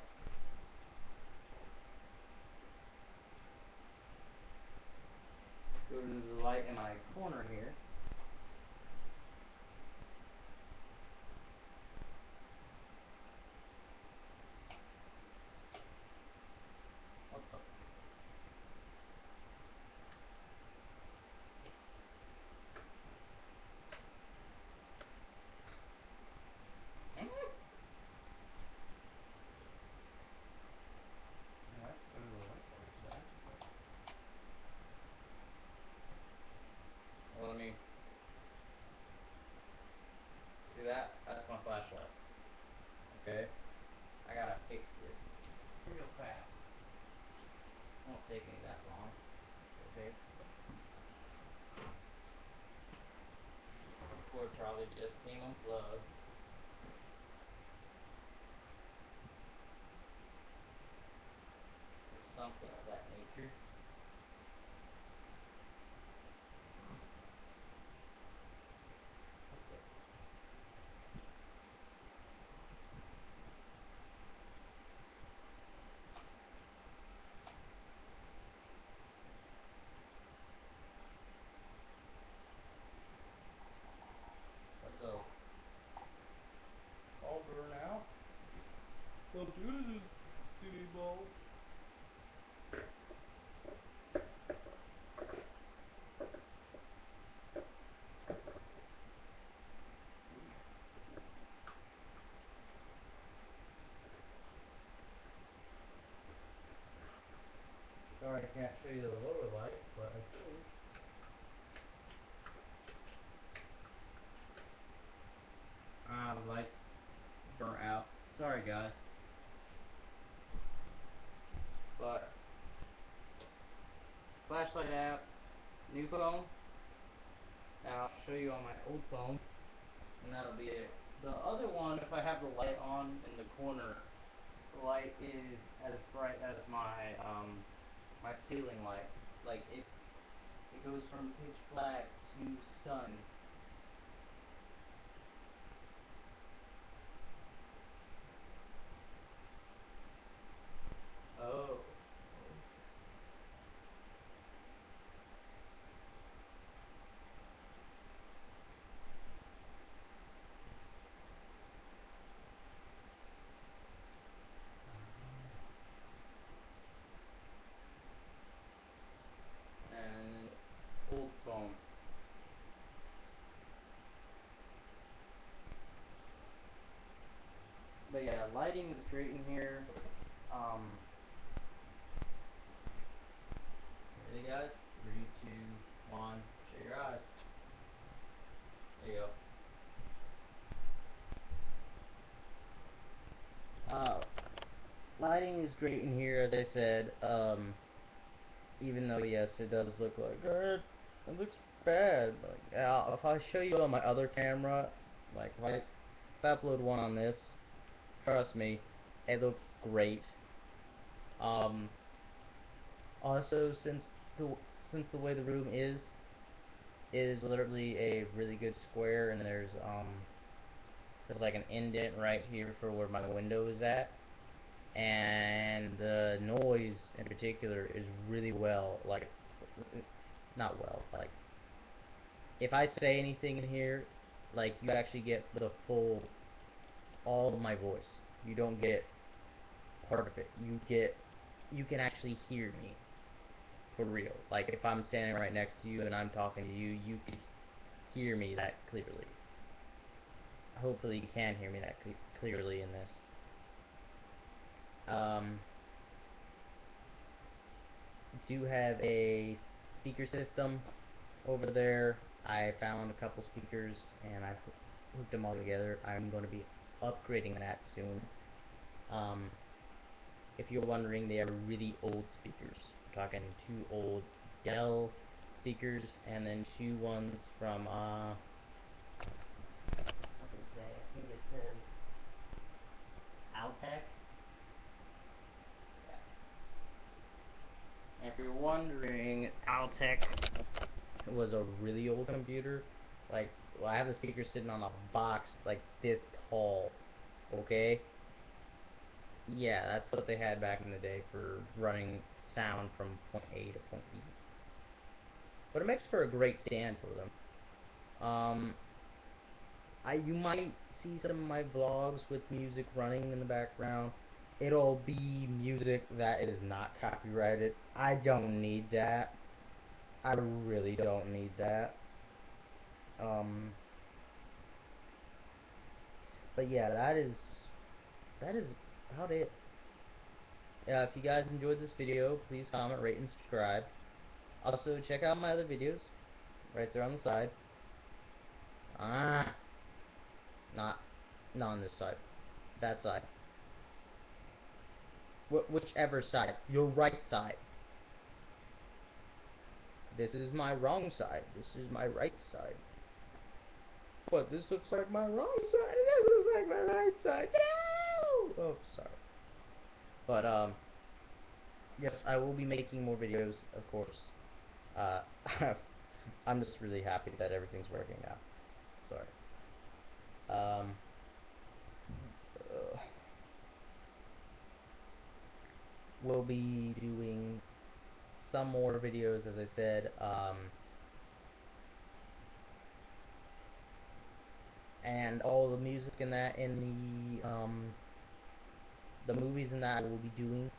Go to the light in my corner here. What the? That's kind of light for you, well, let me see that. That's my flashlight. Okay. I gotta fix this real fast. Won't take me that long. Okay. Cord probably just came unplugged. Or something of that nature. Okay. Let's go. Over now. Well, Judas is duty ball. Sorry I can't show you the lower light, but I could. The light's burnt out. Sorry guys. But flashlight app, new phone. Now I'll show you on my old phone, and that'll be it. The other one, if I have the light on in the corner, the light is as bright as my ceiling light. Like it goes from pitch black to sun. Oh. And old phone. But yeah, lighting is great in here. Ready guys? 3, 2, 1. Shut your eyes. There you go. lighting is great in here, as I said. Even though, yes, it does look like it looks bad. Like, if I show you on my other camera, like if I upload one on this, trust me, it looks great. Um, Also, since the way the room is literally a really good square, and there's like an indent right here for where my window is at, and the noise in particular is really well, like, not well, like, if I say anything in here, like, you actually get the all of my voice. You don't get part of it. You can actually hear me, for real. Like, if I'm standing right next to you and I'm talking to you, you can hear me that clearly. Hopefully you can hear me that clearly in this. Do have a speaker system over there. I found a couple speakers and I hooked them all together. I'm going to be upgrading that soon. If you're wondering, they are really old speakers. I'm talking 2 old Dell speakers and then 2 ones from what did it say? I think it says Altec. And if you're wondering, Altec was a really old computer. Like, well, I have the speaker sitting on a box like this tall. Okay? Yeah, that's what they had back in the day for running sound from point A to point B. But it makes for a great stand for them. You might see some of my vlogs with music running in the background. It'll be music that is not copyrighted. I don't need that. I really don't need that. But yeah, that is about it. If you guys enjoyed this video, please comment, rate, and subscribe. Also, check out my other videos, right there on the side. Not on this side. That side. Whichever side. Your right side. This is my wrong side. This is my right side. What? This looks like my wrong side. This looks like my right side. No! Oh, sorry. But, yes, I will be making more videos, of course. I'm just really happy that everything's working out. Sorry. We'll be doing some more videos, as I said, and all the music in that, in the movies in that I will be doing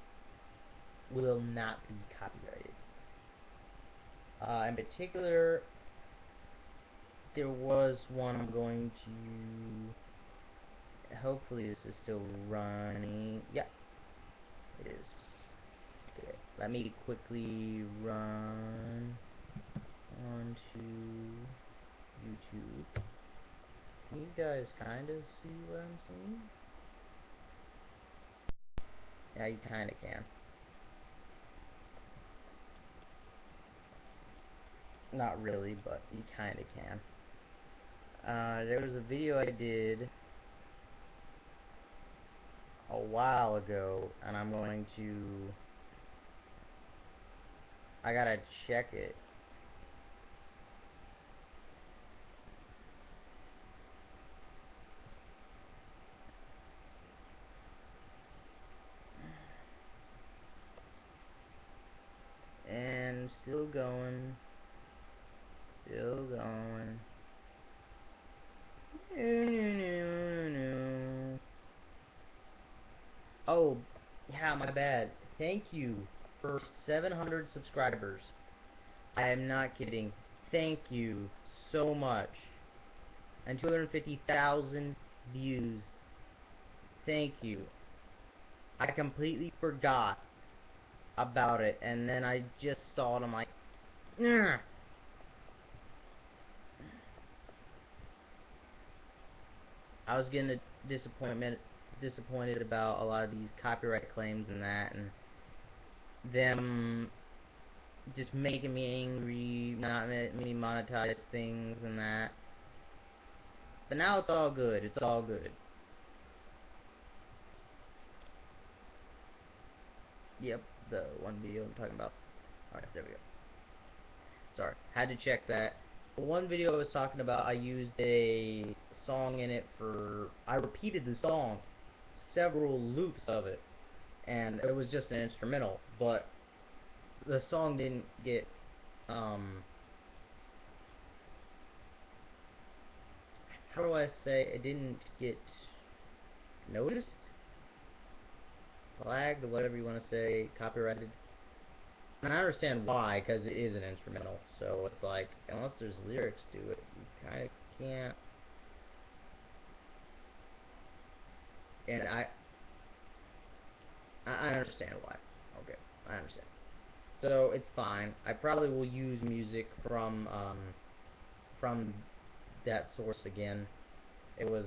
will not be copyrighted. In particular, there was one I'm going to, hopefully this is still running. Yeah, it is. Okay, let me quickly run onto YouTube. Can you guys kind of see what I'm seeing? Yeah, you kind of can. Not really, but you kind of can. There was a video I did a while ago, and I gotta check it. And still going. Still going. Oh, yeah, my bad. Thank you for 700 subscribers. I am not kidding. Thank you so much. And 250,000 views. Thank you. I completely forgot about it, and then I just saw it. I'm like, nah. I was getting a disappointment disappointed about a lot of these copyright claims and that, and them just making me angry, not letting me monetize things and that. But now it's all good. It's all good. Yep, the one video I'm talking about. Alright, there we go. Sorry, had to check that. The one video I was talking about, I used a song in it for... I repeated the song, several loops of it, and it was just an instrumental, but the song didn't get, how do I say, it didn't get noticed? Flagged, or whatever you want to say, copyrighted. And I understand why, because it is an instrumental, so it's like, unless there's lyrics to it, you kind of can't. And I understand why. Okay, I understand. So it's fine. I probably will use music from that source again. It was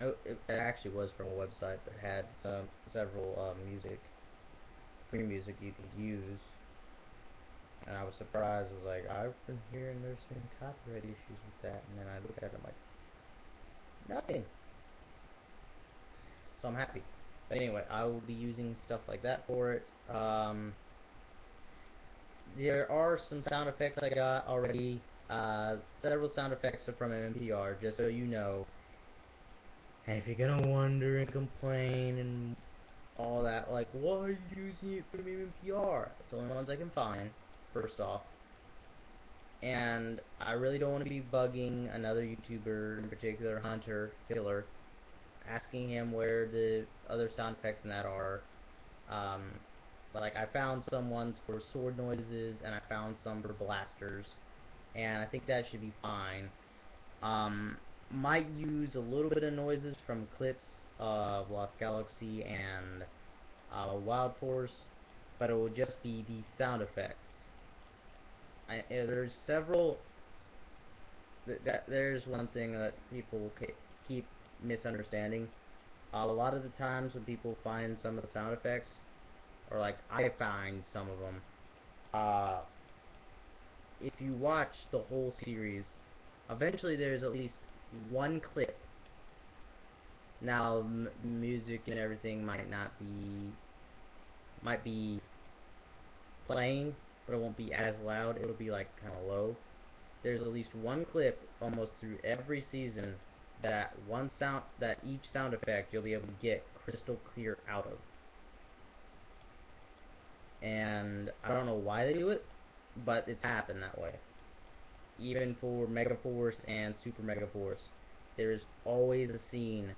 it actually was from a website that had several free music you could use, and I was surprised. I was like, I've been hearing there's been copyright issues with that, and then I look at it, I'm like, nothing. So I'm happy. But anyway, I will be using stuff like that for it. There are some sound effects I got already. Several sound effects are from NPR, just so you know. And if you're gonna wonder and complain and all that, like, why are you using it from NPR? It's the only ones I can find, first off. And I really don't want to be bugging another YouTuber, in particular Hunter Killer, asking him where the other sound effects and that are. Um, but like, I found some ones for sword noises, and I found some for blasters, and I think that should be fine. Might use a little bit of noises from clips of Lost Galaxy and Wild Force, but it will just be the sound effects. There's several. There's one thing that people keep misunderstanding. A lot of the times when people find some of the sound effects, or like I find some of them, if you watch the whole series, eventually there's at least one clip. Now, music and everything might be playing, but it won't be as loud. It'll be like kind of low. There's at least one clip almost through every season that each sound effect you'll be able to get crystal clear out of. And I don't know why they do it, but it's happened that way. Even for Mega Force and Super Mega Force, there's always a scene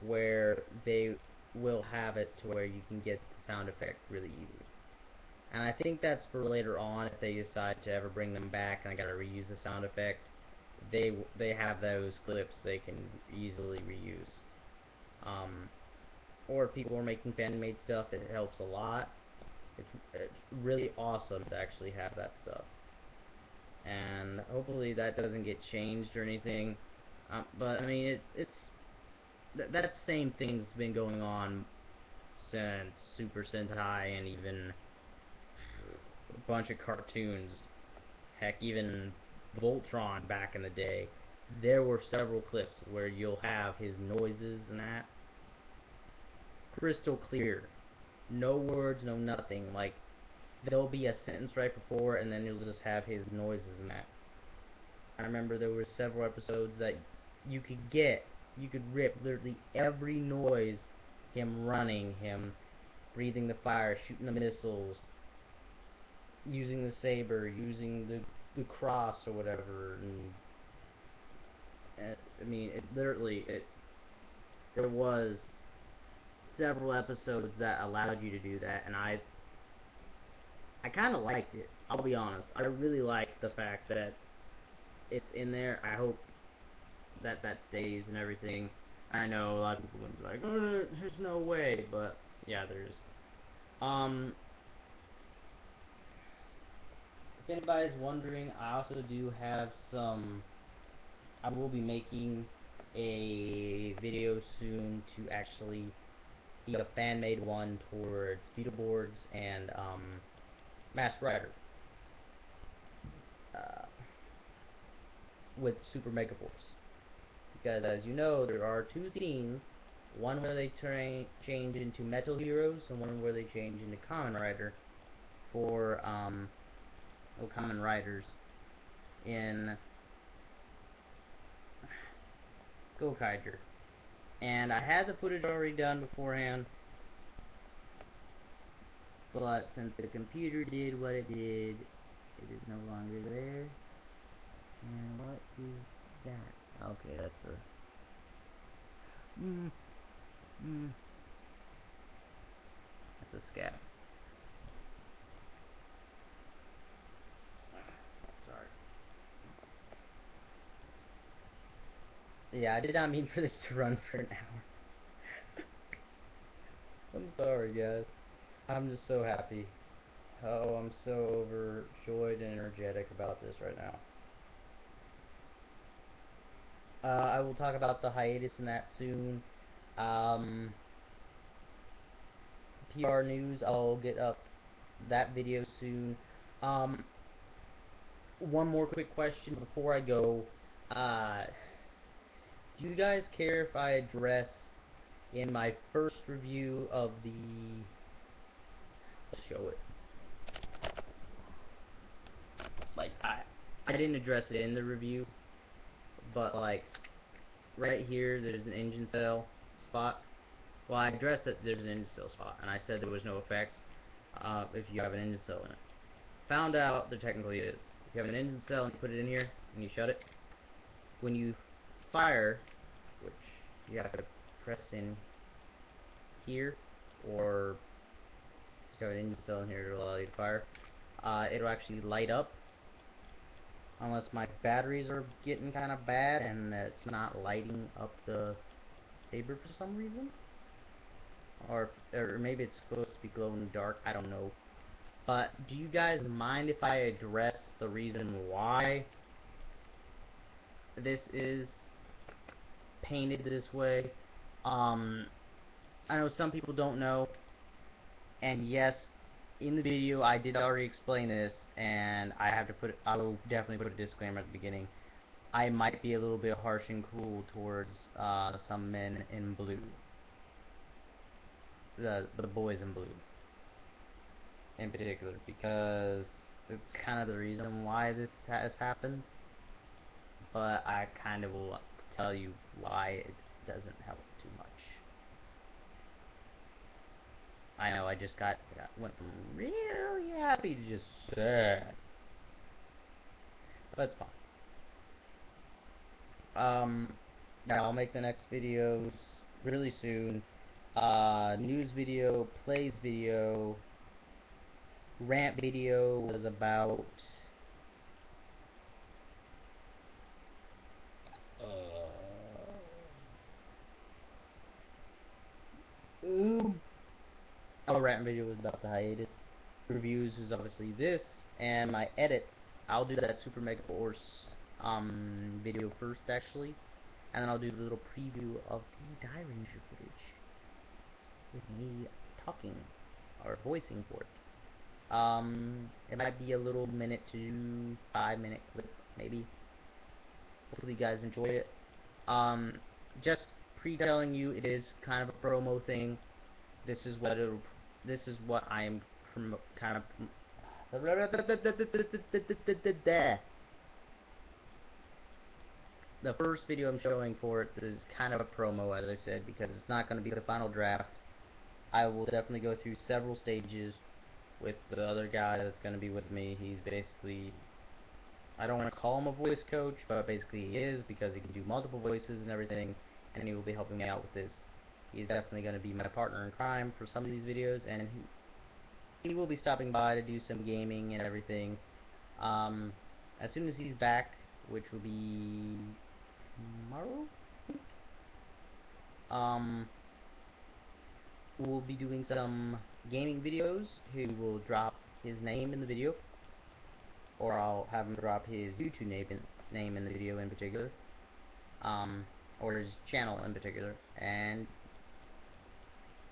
where they will have it to where you can get the sound effect really easy. And I think that's for later on if they decide to ever bring them back and I gotta reuse the sound effect. They have those clips they can easily reuse. Or if people are making fan-made stuff, it helps a lot. It's really awesome to actually have that stuff. And hopefully that doesn't get changed or anything. But I mean, that same thing's been going on since Super Sentai and even a bunch of cartoons. Heck, even Voltron back in the day. There were several clips where you'll have his noises and that crystal clear. No words, no nothing. Like, there'll be a sentence right before, and then you'll just have his noises and that. I remember there were several episodes that you could rip literally every noise, him running, him breathing the fire, shooting the missiles, using the saber, using the cross or whatever, and I mean, there was several episodes that allowed you to do that, and I kind of liked it. I'll be honest. I really liked the fact that it's in there. I hope that stays and everything. I know a lot of people are gonna be like, oh, there's no way, but yeah, there is. If anybody's wondering, I also do have some. I will be making a video soon to actually be a fan-made one towards Beetleborgs and Masked Rider uh, with Super Mega Force. Because as you know, there are two scenes, one where they change into Metal Heroes and one where they change into Kamen Rider for Kamen Riders in Gokaiger. And I had the footage already done beforehand, but since the computer did what it did, it is no longer there. And what is that? Okay, that's a that's a scab. Sorry. Yeah, I did not mean for this to run for an hour. I'm sorry, guys. I'm just so happy. Oh, I'm so overjoyed and energetic about this right now. I will talk about the hiatus in that soon. PR news, I'll get up that video soon. Um, one more quick question before I go. Do you guys care if I address in my first review of the... Let's show it. Like, I didn't address it in the review, but like, right here, there's an engine cell spot. Well, I addressed that there's an engine cell spot, and I said there was no effects if you have an engine cell in it. Found out there technically is. If you have an engine cell and you put it in here, and you shut it, when you fire, which you have to press in here, or if you have an engine cell in here to allow you to fire, it'll actually light up, unless my batteries are getting kind of bad and it's not lighting up the saber for some reason. Or maybe it's supposed to be glow in the dark, I don't know. But do you guys mind if I address the reason why this is painted this way? I know some people don't know, and yes, in the video I did already explain this, and I will definitely put a disclaimer at the beginning. I might be a little bit harsh and cruel towards some men in blue. The boys in blue in particular, because it's kind of the reason why this has happened, but I kind of will tell you why it doesn't help too much. I know I just went from really happy to just sad. That's fine. Yeah, I'll make the next videos really soon. News video, plays video, rant video was about our rant video was about the hiatus. Reviews is obviously this, and my edits. I'll do that Super Mega Force video first actually, and then I'll do a little preview of the Die Ranger footage with me talking or voicing for it. It might be a little minute to 5 minute clip, maybe. Hopefully you guys enjoy it. Just pre-telling you, it is kind of a promo thing. This is what I'm kind of. The first video I'm showing for it is kind of a promo, as I said, because it's not going to be the final draft. I will definitely go through several stages with the other guy that's going to be with me. He's basically, I don't want to call him a voice coach, but basically he is, because he can do multiple voices and everything, and he will be helping me out with this. He's definitely going to be my partner in crime for some of these videos, and he will be stopping by to do some gaming and everything. As soon as he's back, which will be tomorrow, we'll be doing some gaming videos. He will drop his name in the video, or I'll have him drop his YouTube name in the video in particular. or his channel in particular, and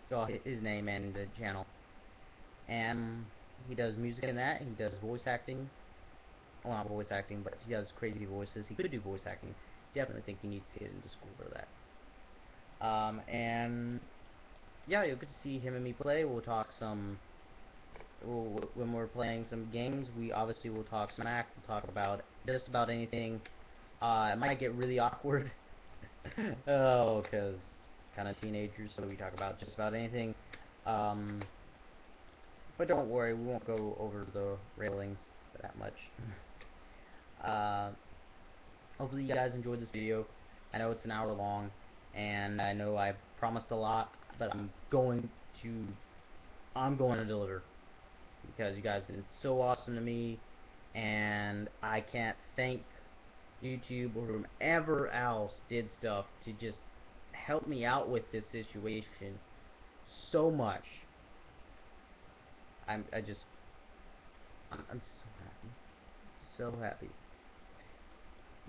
so his name and the channel. And he does music in that. He does voice acting. Well, not voice acting, but he does crazy voices. He could do voice acting. Definitely think he needs to get into school for that. And yeah, you'll get to see him and me play. We'll talk some. When we're playing some games, we obviously will talk smack. We'll talk about just about anything. It might get really awkward. Oh, because kind of teenagers, so we talk about just about anything. Um, but don't worry, we won't go over the railings that much. uh, Hopefully you guys enjoyed this video. I know it's an hour long, and I know I promised a lot, but I'm going to deliver, because you guys have been so awesome to me, and I can't thank YouTube or whomever else did stuff to just help me out with this situation so much. I'm so happy. So happy.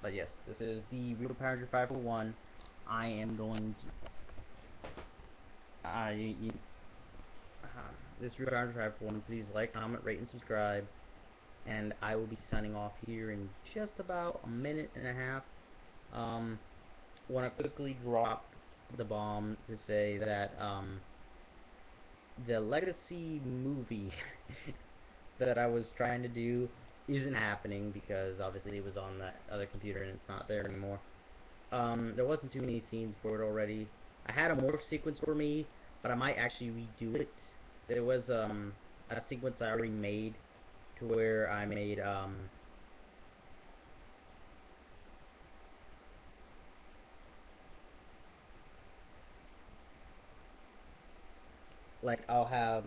But yes, this is the Real Power Ranger 541. I am going to this Real Power Ranger 541. Please like, comment, rate, and subscribe. And I will be signing off here in just about a minute and a half. Want to quickly drop the bomb to say that the Legacy movie that I was trying to do isn't happening, because obviously it was on that other computer and it's not there anymore. There wasn't too many scenes for it already. I had a morph sequence for me, but I might actually redo it. There was a sequence I already made, to where I made like I'll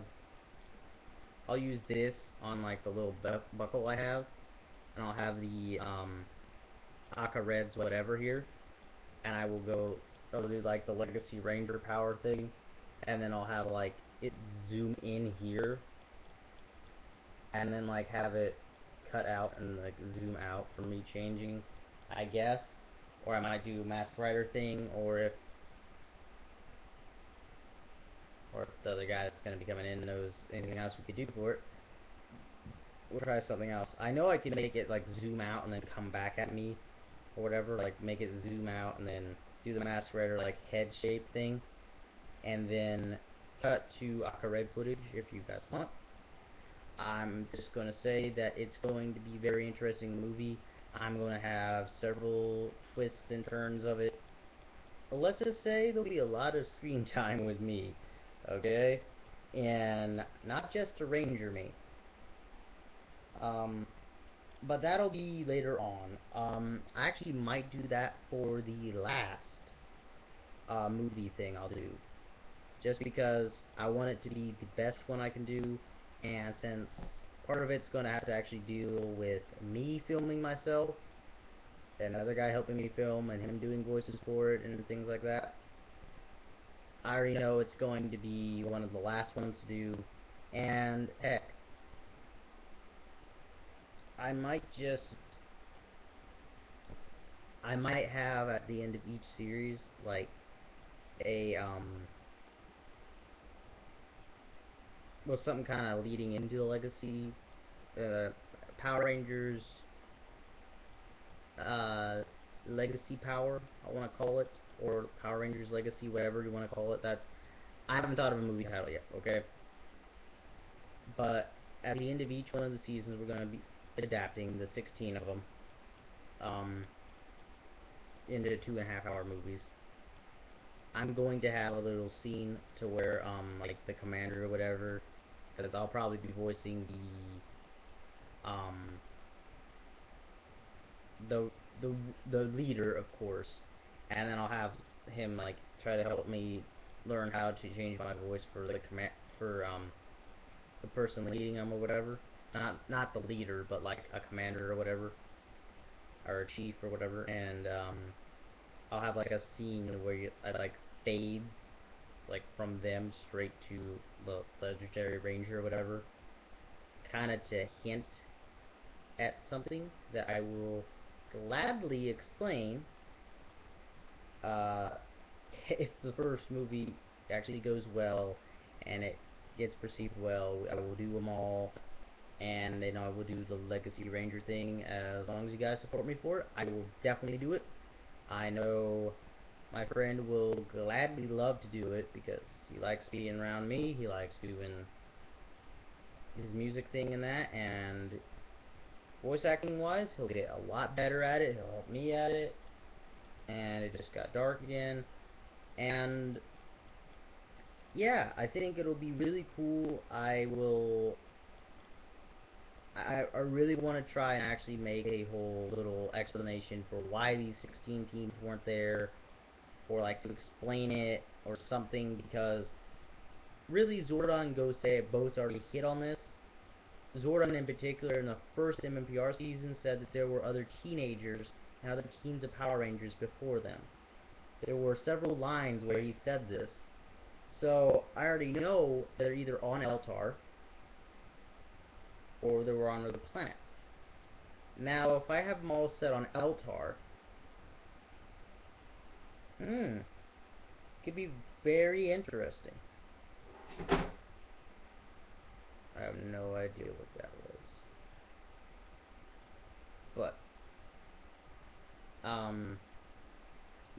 use this on like the little buckle I have, and I'll have the Aka Reds whatever here, and I'll do like the Legacy Ranger power thing, and then I'll have like it zoom in here, and then like have it cut out and like zoom out for me changing, I guess. Or I might do a Mask Rider thing, or if the other guy that's gonna be coming in knows anything else we could do for it, we'll try something else. I know I can make it like zoom out and then come back at me, or whatever, like make it zoom out and then do the Mask Rider like head shape thing, and then cut to Aka Red footage if you guys want. I'm just going to say that it's going to be a very interesting movie. I'm going to have several twists and turns of it. But let's just say there'll be a lot of screen time with me, okay? And not just to Ranger me. But that'll be later on. I actually might do that for the last movie thing I'll do, just because I want it to be the best one I can do, and since part of it's going to have to actually deal with me filming myself, another guy helping me film, and him doing voices for it, and things like that, I already know it's going to be one of the last ones to do, and heck, I might have at the end of each series, like, a, well, something kind of leading into the Legacy, Power Rangers, Legacy Power, I want to call it, or Power Rangers Legacy, whatever you want to call it. I haven't thought of a movie title yet, okay? But at the end of each one of the seasons, we're going to be adapting the 16 of them into 2.5-hour movies. I'm going to have a little scene to where, like the commander or whatever, because I'll probably be voicing the the leader, of course, and then I'll have him like try to help me learn how to change my voice for the the person leading them or whatever. Not the leader, but like a commander or whatever, or a chief or whatever, and I'll have like a scene where I like fades like from them straight to the legendary ranger or whatever, kind of to hint at something that I will gladly explain
uh, if the first movie actually goes well and it gets perceived well, I will do them all, and then I will do the Legacy Ranger thing. As long as you guys support me for it, I will definitely do it. I know my friend will gladly love to do it because he likes being around me. He likes doing his music thing and that, and voice acting wise, he'll get a lot better at it. He'll help me at it, and it just got dark again. And yeah, I think it'll be really cool. I really want to try and actually make a whole little explanation for why these 16 teams weren't there, or like to explain it or something, because really Zordon and Gosei both already hit on this. Zordon in particular in the first MMPR season said that there were other teenagers and other teams of Power Rangers before them. There were several lines where he said this. So I already know they're either on Eltar or they were on other planets. Now, if I have them all set on Eltar, could be very interesting. I have no idea what that was. But,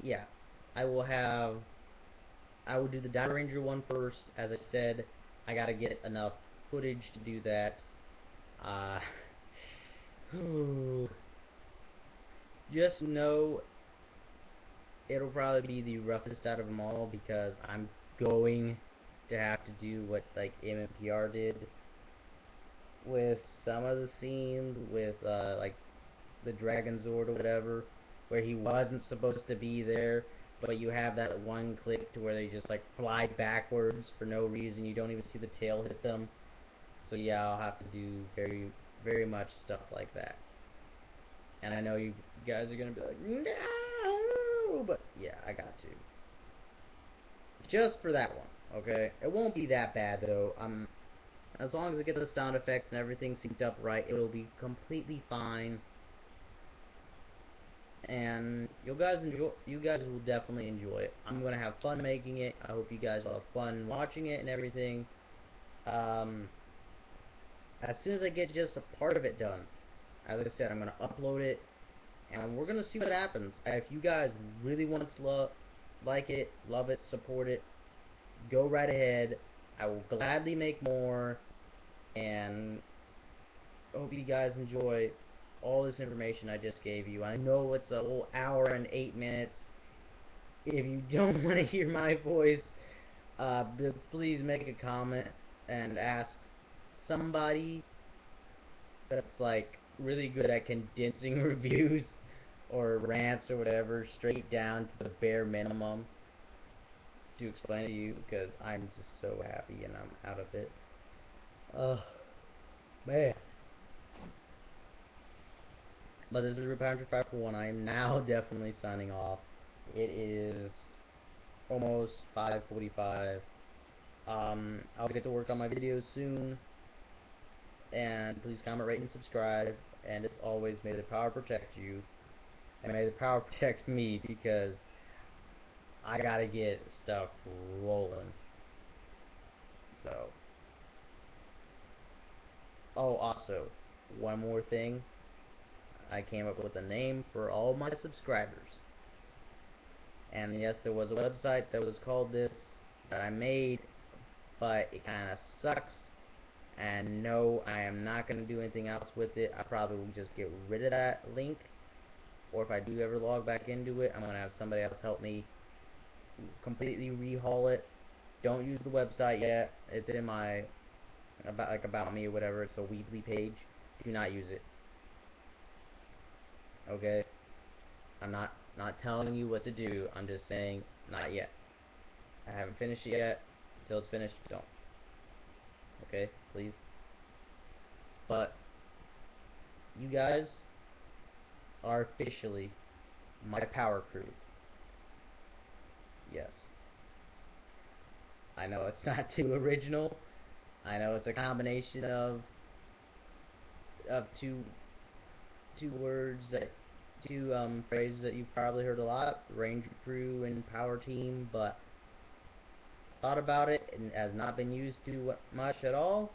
yeah. I will have... I will do the Dino Ranger one first. As I said, I gotta get enough footage to do that. Just know it'll probably be the roughest out of them all, because I'm going to have to do what like MMPR did with some of the scenes with like the Dragon Zord or whatever, where he wasn't supposed to be there, but you have that one clip to where they just like fly backwards for no reason. You don't even see the tail hit them. So yeah, I'll have to do very much stuff like that. And I know you guys are gonna be like, no, but yeah, I got to. Just for that one, okay? It won't be that bad though. As long as I get the sound effects and everything synced up right, it'll be completely fine. And you guys will definitely enjoy it. I'm gonna have fun making it. I hope you guys will have fun watching it and everything. Um, as soon as I get just a part of it done, as I said, I'm gonna upload it, and we're gonna see what happens. If you guys really want to like it, love it, support it, go right ahead. I will gladly make more, and hope you guys enjoy all this information I just gave you. I know it's a whole hour and 8 minutes. If you don't want to hear my voice, please make a comment and ask somebody that's like really good at condensing reviews or rants or whatever straight down to the bare minimum to explain to you, because I'm just so happy and I'm out of it. Oh, man. But this is Repound 541. I am now definitely signing off. It is almost 5:45. I'll get to work on my videos soon. And please comment, rate, and subscribe. And as always, may the power protect you. And may the power protect me, because I gotta get stuff rolling. So. Oh, also, one more thing. I came up with a name for all my subscribers. And yes, there was a website that was called this that I made, but it kind of sucks. And no, I am not going to do anything else with it. I probably will just get rid of that link. Or if I do ever log back into it, I'm going to have somebody else help me completely rehaul it. Don't use the website yet. It's in my about me or whatever. It's a Weebly page. Do not use it. Okay? I'm not telling you what to do. I'm just saying not yet. I haven't finished it yet. Until it's finished, don't. Okay? Please. But you guys are officially my power crew. Yes. I know it's not too original. I know it's a combination of two words that two phrases that you've probably heard a lot, Ranger Crew and Power Team, but thought about it and has not been used too much at all.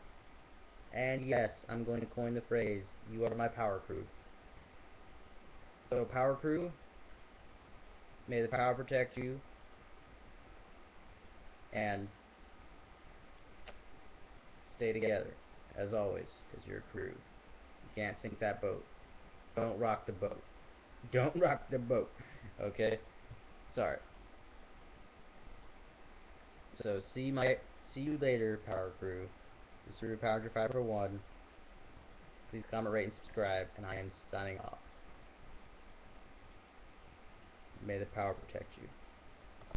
And yes, I'm going to coin the phrase, you are my Power Crew. So Power Crew, may the power protect you, and stay together, as always, because you're a crew. You can't sink that boat. Don't rock the boat. Don't rock the boat. Okay? Sorry. So see you later, Power Crew. This is Power 541. Please comment, rate, and subscribe, and I am signing off. May the power protect you.